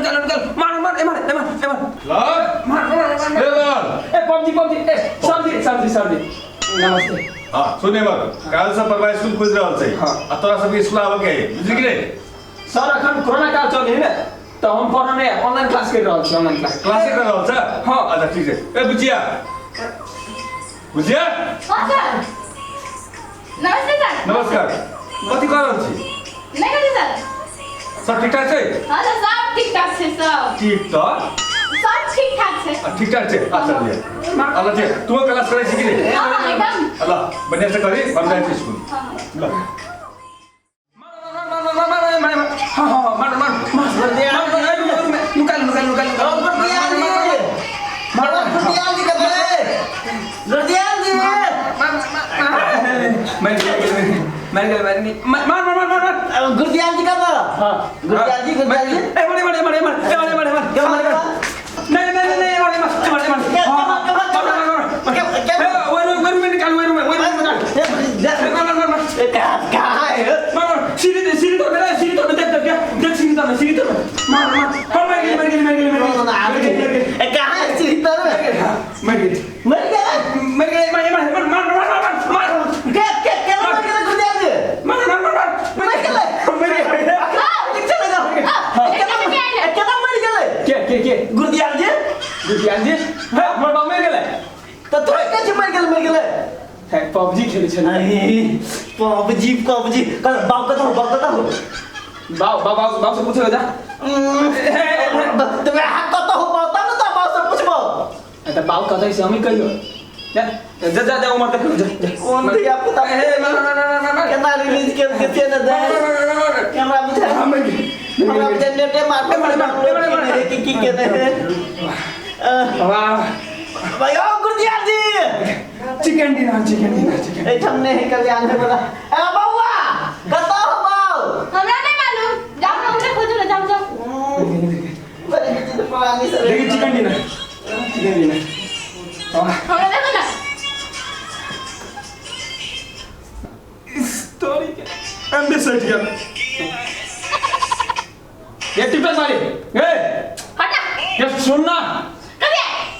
मार मार ए मार ए पबजी ए सर्दी नमस्ते हां सुने बात काल से परवा स्कूल खुल रहल छै आ तोरा सब स्कूल आवे के बुझि गेले सर अखन कोरोना काल चल है तो हम पढ़ने ऑनलाइन क्लास कर रहल छी ऑनलाइन क्लास कर रहल छ हां अच्छा ठीक है ए बुझिया हां सर नमस्ते सर नमस्कार कथि कर रहल छी नहीं कथि सर सब ठीक ठाक छै हां सर सब ठीक ठाक छै सब ठीक त सब ठीक ठाक छै ठीक ठाक छै अच्छा दिया अल्लाह जी तू क्लास करे छी कि नहीं हां एकदम अल्लाह बढ़िया से करी हम जाए छी स्कूल ल गुरदियाल जी का हां गुरदियाल जी ए बड़े क्या मारेगा नहीं कहां है सीढ़ी तो मेरा सीढ़ी तो देख सीढ़ी तो मार कहां है सीढ़ी तो मर गया गुरदियाल जी हमर बाप में गेले तो तोरे कैसे मर गेले है पबजी खेले छै नहीं पबजी कल बाप का हो बाप से पूछो जा तुम्हें हाथ कत हो बाप ना तो बाप से पूछबो त बाप कतै से हम ही कहियो जा उमर तक जा कौन दिया पता ना केना रिलीज के न दे कैमरा बुझा हमरा जनरेटर मार की कहते हैं वाह भाई ओ गुरदियाल जी चिकन डिनर ए हमने कल्याण में बोला ए बउआ कत हो बाऊ हमरा नहीं मालूम जाओ ना उन्हें खोजो ना जाओ बड़ी चीज पुरानी से देखिए चिकन डिनर हमरा देखो ना स्टोरी के एम्बेसडर ये टिप्पण मारी ए हटा ये सुन ना कभी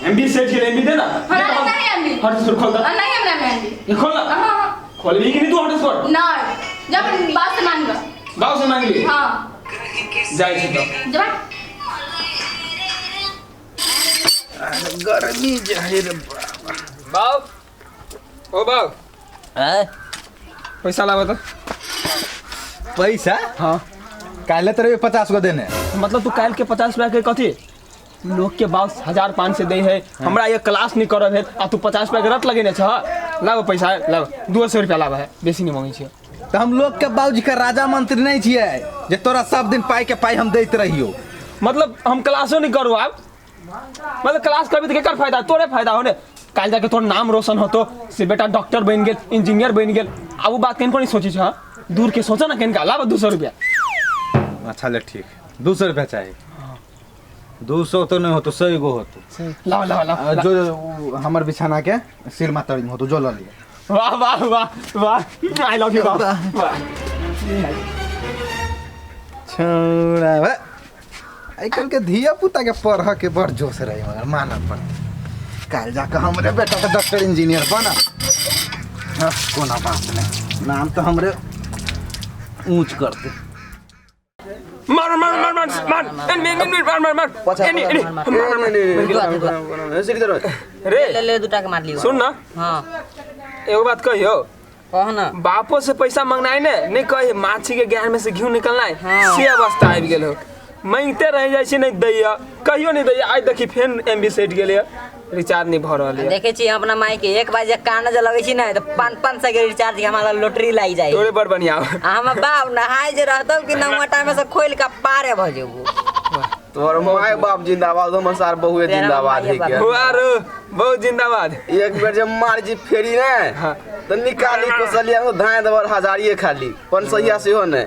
एमबी सेट के एमबी दे ना हमरा नहीं एमबी हट से खोल दा नहीं हमरा में एमबी ये खोल ना हां खोल भी कि नहीं तू हट से खोल नहीं जब बात से मांग बाप से मांग ली हां जाए छी तो जब गर्मी जाहिर बाप ओ बाप हैं पैसा लावा तो पैसा हां काले तेरे 50 को देने मतलब तू काल के 50 रुपया के कथी लोग के बाप 1500 दे है हमरा ये क्लास नहीं करब है आ तू 50 रुपया के रट लगेने छ लाओ पैसा लाओ 200 रुपया लावा है बेसी नहीं मांगी छ तो हम लोग के बाबूजी का राजा मंत्री नहीं छिए जे तोरा सब दिन पाई के पाई हम देत रहियो मतलब हम क्लासो नहीं करू अब मतलब क्लास करबी तो केकर फायदा तोरे फायदा होने काल जाके तोर नाम रोशन होतो से बेटा डॉक्टर बन गेल इंजीनियर बन गेल अब वो बात केन को नहीं सोची छ दूर के सोचा ना केन का लावा 200 रुपया अच्छा ले ठीक 200 रुपया चाहिए 200 तो नहीं हो तो 100 गो हो तो लाओ जो हमर बिछाना के सिर मातरी हो तो जो ल लिया वाह आई लव यू वाह छोड़ा बा आई कल के धिया पुता के पढ़ के बड़ जोश रही मगर माना पड़ काल जाके हमरे बेटा के डॉक्टर इंजीनियर बना कोना बात नहीं नाम तो हमरे ऊंच करते मार ले दुटा के मार लियो सुन ना हां एगो बात कहियो कह ना बापो से पैसा मांगना है ने नहीं कहे माछी के ज्ञान में से घी निकलना है हाँ। से अवस्था आबि गेल हो मांगते रह जाय छी नहीं दैया कहियो नहीं दैया आज देखी फेन एमबी सेट गेले रिचार्ज नहीं भ रहल है देखे छी अपना माई के 1 बजे कान ज लगे छी ना तो 500 के रिचार्ज के हमारा लॉटरी लाई जाए तोरे बड़ बढ़िया हम बाप नहाय जे रहतो कि नमवा टाइम से खोल के पारे भ जेबो तोर माय बाप जिंदाबाद हमर सार बहुए जिंदाबाद है के हुआर बहुत जिंदाबाद एक बेर जब मार जी फेरी ने हां तो निकाली कोसलिया में धाय दबर हजारिए खाली 500 से हो ने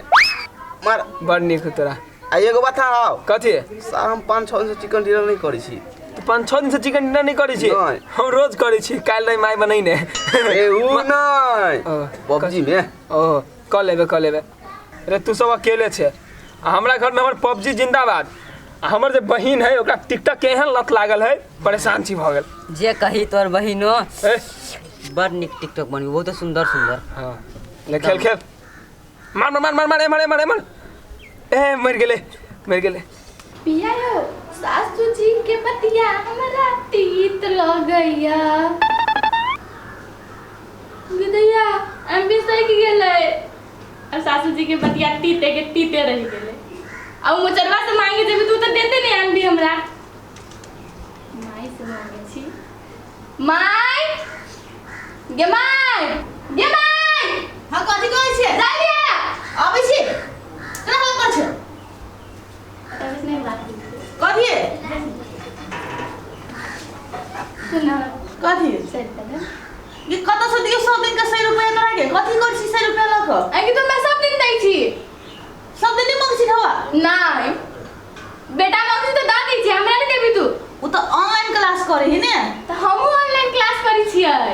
मार बड़ निक तोरा आ एगो बताओ कथी सार हम 5-6 दिन से चिकन डिनर नहीं करै छी तो 5-6 दिन से चिकन डिनर नहीं करै छी नहीं। हम रोज करै छी काल नहीं माय बनैने ए उ नहीं पबजी में ओ क लेबे रे तू सब अकेले छे आ हमरा घर में हमर पबजी जिंदाबाद हमर जे बहिन है ओकरा टिकटॉक के एहन लत लागल है परेशान छी भ गेल। जे कही तोर बहिनो ए बड़ निक टिकटॉक बनी बहुत सुंदर सुंदर। हां ले खेल खेल मार मार मार मार मार मार मार ए मर गेले पिया यो सासू जी के बतिया हमरा तीत लगैया विदैया एमबी सही गेलै और सासू जी के बतिया तीते रह गेलै। अब मोचरवा से मांगे जेबी तू तो देते नहीं एमबी हमरा। माई से मांगे छी माई गे माई हां कथि कहै छै जालिया आबै छी केना हाल कर छै तब नहीं बात कथि सुना कथि सही तने ये कत से दियो 100 दिन का 100 रुपया तोरा के कथि कर छी 100 रुपया लक आगे तो मैं सब दिन दै छी सब दिन मंग छी खवा नहीं बेटा मंग तो दा दी छी हमरा ने देबी तू उ तो ऑनलाइन क्लास करे ही ने तो हमहु ऑनलाइन क्लास करी छियै।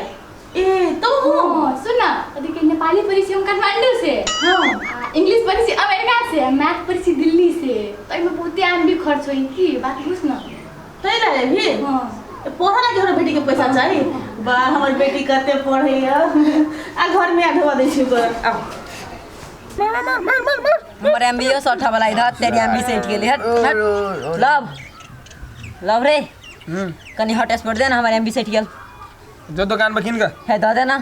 ए तो हो सुन ना अभी के नेपाली पढ़ी छी हम काठमांडू से हां इंग्लिश पढ़ी छी अमेरिका से मैथ पढ़ी छी दिल्ली से तो एमे बहुते एमबी खर्च होई की बात बुझ ना तै रहे भी हां पढ़ा लगे हमरा बेटी के पैसा चाहिए बा हमर बेटी कते पढ़ैया आ घर में ढवा दै छी कर हमर एमबीओ सठा वाला इधर तेरी एमबी से उठ गेली हट लव रे कनी हॉटस्पॉट दे ना हमर एमबी से उठ गेल जो दुकान बखिन का है दे देना।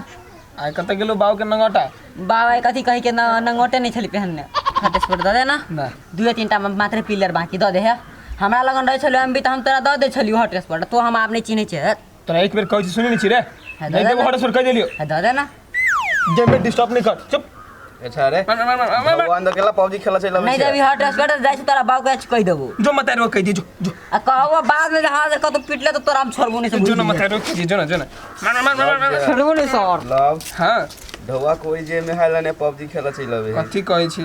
आइ कत गेलो बाऊ के नंगटा बाबा कथी कही के नंगोटे नहीं छली पहनने हॉटस्पॉट दे देना ना 2-3टा मात्र पिलर बाकी दे है हमरा लगन रहे छलो एमबी त हम तोरा दे छलियो हॉटस्पॉट तो हम आप नहीं चिन्हे छे तोरा एक बेर कहै छी सुनि नहीं छी रे नहीं देबो हॉटस्पॉट कह देलियो है दे देना गेम में डिस्टर्ब नहीं कर चुप अच्छा रे मार वो अंदर केला पबजी खेला छै नहीं देबी हॉटस्पॉट जाय छी तोरा बाऊ के कह देबो जो मत रो कह दी जो आ कहबो बाद में हां कत पिटले तो तोरा हम छोड़बो नहीं जो न मत रो जो ना मार छोड़बो नहीं सर लव हां ढवा कोई जे में हाल ने पबजी खेला छै लवे कथी कहै छी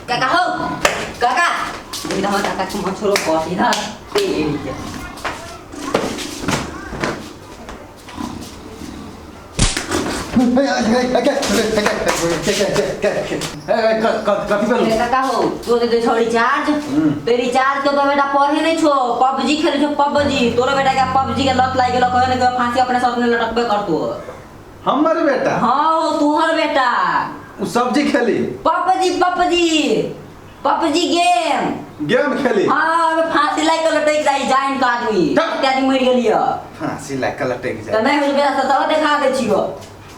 काका हो काका इधर हम काका को मत छोड़ो बस इधर ए काका हो तो दे छोड़ी चार्ज तो रिचार्ज के तो बेटा पढ़े नहीं छो पबजी खेले छो पबजी तोरा बेटा के पबजी के लत लाग गेलो कहने के फांसी अपने साथ में लटकबे करतो हमर बेटा हां तोहर बेटा उ सब्जी खेली पबजी गेम खेली हां फांसी लाग के लटक जाई जाइन का आदमी इत्यादि मर गेलियो फांसी लाग के लटक तो जाए नहीं हो बेटा तो देखा दे छियो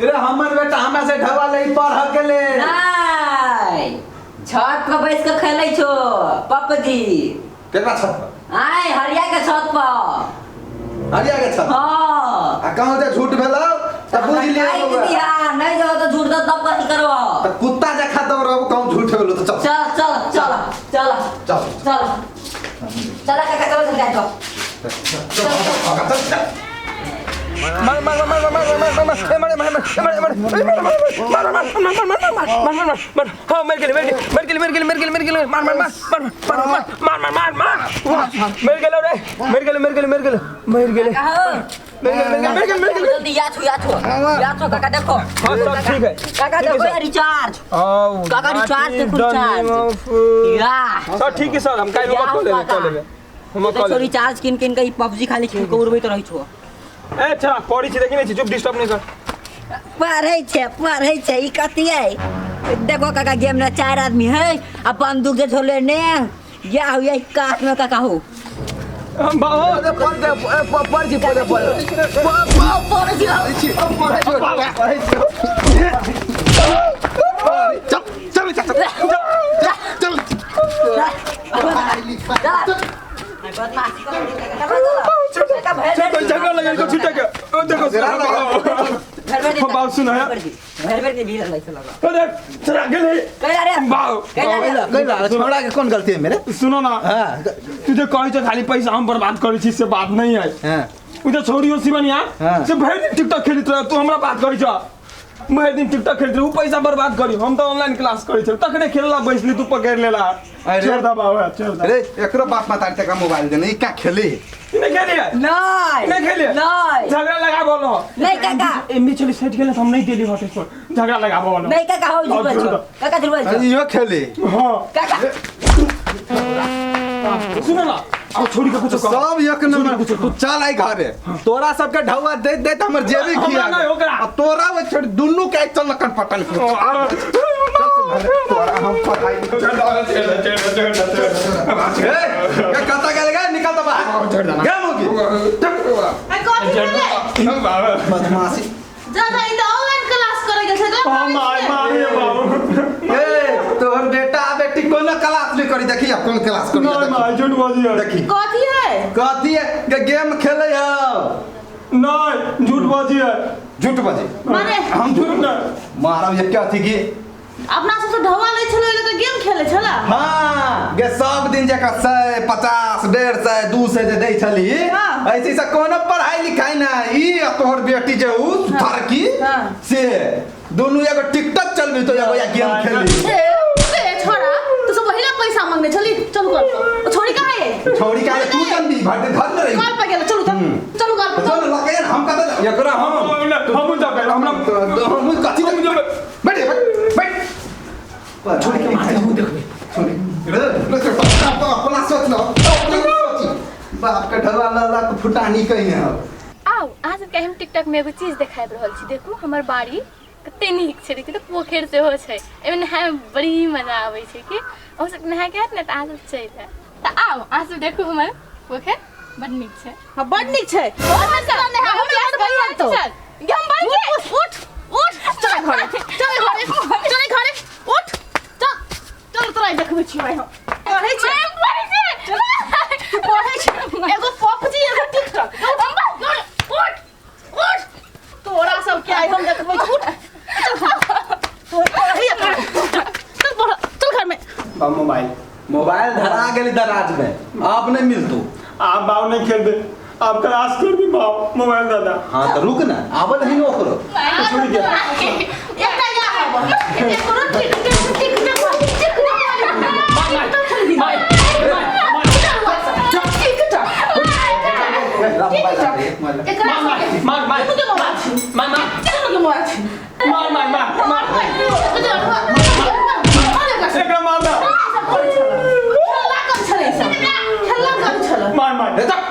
रे हमर बेटा हमरा से ढवा ले पढ़ के ले नहीं छत पर बैठ के खेलै छो पबजी केकरा छत पर आय हरिया के छत पर हरिया के छत हां आ कहूं जे झूठ भेलो त बुझ लिया हां नहीं जो तो झूठ तो तब कथि करबो त कुत्ता जे खाता रहब कहूं झूठ भेलो त चल चल काका चलो जाए जल्दी या छो काका देखो ठीक है काका देखो यार रिचार्ज काका रिचार्ज देखो रिचार्ज या सर ठीक है सर हम काई बात कर लेबे हम तो कॉल रिचार्ज किन किन के पबजी खाली खेल के उड़बे तो रही छो ए अच्छा पढ़ी छी देखि नहीं छी चुप डिस्टर्ब नहीं कर पढ़े छे ई कथि है देखो काका गेम में 4 आदमी है आ बंदूक जे झोले ने या हो या काट में काका हो हम बहुत पढ़ जी झगड़ा लगे को छुटा के ओ देखो हम बात सुना है घर के भीड़ लगे लगा अरे चला गेले कह रे बाऊ गइला छोड़ा के कौन गलती है मेरे सुनो ना हां तुझे कहै छ खाली पैसा हम बर्बाद करै छी से बात नहीं है हां उधर छोड़ियो सिमनिया हाँ। से भर दिन टिकटॉक खेलित रह तू हमरा बात करै छ मैं दिन टिकटॉक खेलते उ पैसा बर्बाद करी हम तो ऑनलाइन क्लास करै छ तखने खेलला बैसली तू पकड़ लेला छोड़ दा बाऊ छोड़ दा अरे एकरो बाप माता का मोबाइल दे नहीं का खेली नहीं खेलिए नहीं खेलिए नहीं झगड़ा लगा बोलो नहीं काका एमबी चली सेट गेले हम नहीं देली हॉटस्पॉट झगड़ा लगा बोलो नहीं काका हो झूठ काका झूठ यो खेली हां काका सुनो ना अब छोड़ी के कुछ सब एक नंबर तू चल आई घरे तोरा सबके ढौआ दे दे त हमर जेबी खिया हमरा नहीं होकरा। आ तोरा वो छोड़ दुन्नु के चल लकन पटन तोरा हम पढ़ाई ए कता गेल निकल त बाहर गेम होगी बदमाशी ज्यादा इ त ऑनलाइन क्लास करे गेल छै मामी बाबू ए तोहर बेटा बेटी कोन क्लास में करी देखी कौन क्लास करी नहीं मां झूठ बोल दिया देखी कथी है कथी है गेम खेले हो नहीं झूठ बोल दिया झूठ बजे माने हम झूठ नहीं मारब ये क्या थी की अपना सब ढवा ले छलो ले त गेम खेले छला हाँ गे सब दिन जका 100 50 150 200 जे दै छली हाँ। ऐसे से कोनो पढ़ाई लिखाई ना ई तोहर बेटी जे उ फरकी हाँ। से दोनों एगो टिकटॉक चलबी तो एगो या गेम खेली ए छोरा तू सब पहिला पैसा मांगने छली चल कर ओ छोरी कहां है छोड़ी का तू चंदी भाटे धर रही कॉल पे गेल चलो चलो कर चल लगे हम कत एकरा हम जा कर हमरा हम कथि बैठ बैठ छोड़ी के मार हूं देखबे छोड़ी अपना सोच लो बाप का ढलवा ला फुटानी कहीं है आओ आज के हम टिकटॉक में एगो चीज देखाब रहल छी देखू हमर बाड़ी कते नीक छै देखी त पोखर से हो छै एमे नहाय में बड़ी मजा आबै छै कि ओ सब नहा के न त आज चल जाए त आओ आज देखू हमर पोखर बड़ नीक छै हां बड़ नीक छै ओमे चला नहा हम याद करिया तो हम बाड़ी के उठ चल घरे उठ चल तोरा देखबै छी भाई हम पढ़ै छै हम बाड़ी से पढ़ै छै एगो पबजी एगो टिकटॉक उठ तोरा सब के आइ हम देखबै उठ चल घर में मोबाइल धरा गेली दराज में अब नहीं मिलतू आप बाव नहीं खेल दे आप क्लास कर भी बाव मोबाइल दादा हाँ तो रुक ना आब नहीं ओकरो छोड़ के एकटा या हबो एकरो टिकटॉक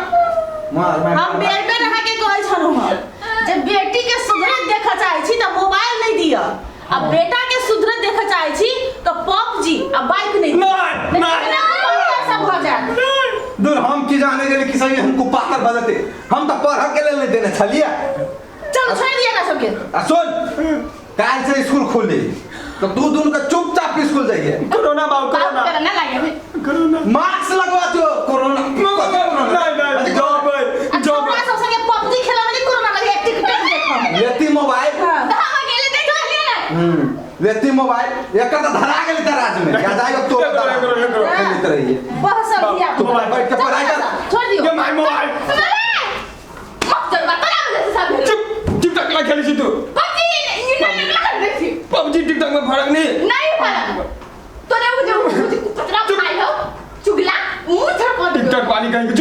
हम बेर बेर रहा के कहै छनु हम जे बेटी के सुधरे देखा चाहै छी त मोबाइल नहीं दिया अब बेटा के सुधरे देखा चाहै छी तो पबजी आ बाइक नहीं सब हो जाए दूर हम की जाने गेली कि सही हमको पाकर बदलते हम तो पढ़ के ले देने छलिए चलो छोड़ दिया ना सबके आ सुन काल से स्कूल खुली तो तू दोनों का चुपचाप स्कूल जाइए कोरोना बाव बात कोरोना करना लगे कोरोना मास्क लगवा दो कोरोना नहीं जॉब जॉब हमरा सब संगे पबजी खेला में कोरोना लगे टिकटॉक देखो लेती मोबाइल कहां गेले देख लिया लेती मोबाइल एक तो धरा गेली दराज में या जाएगा तो खेलते रहिए बहुत सब दिया तू बैठ के पढ़ाई कर छोड़ दियो ये माय मोबाइल मत कर बता मुझे सब चुप टिकटॉक ला खेली छी तू पबजी ये नहीं लगा देखी पबजी टिकटॉक में फर्क नहीं फर्क तोरे मुझे कचरा खाई हो चुगला मुंह थड़ पड़ टिकटॉक वाली कहीं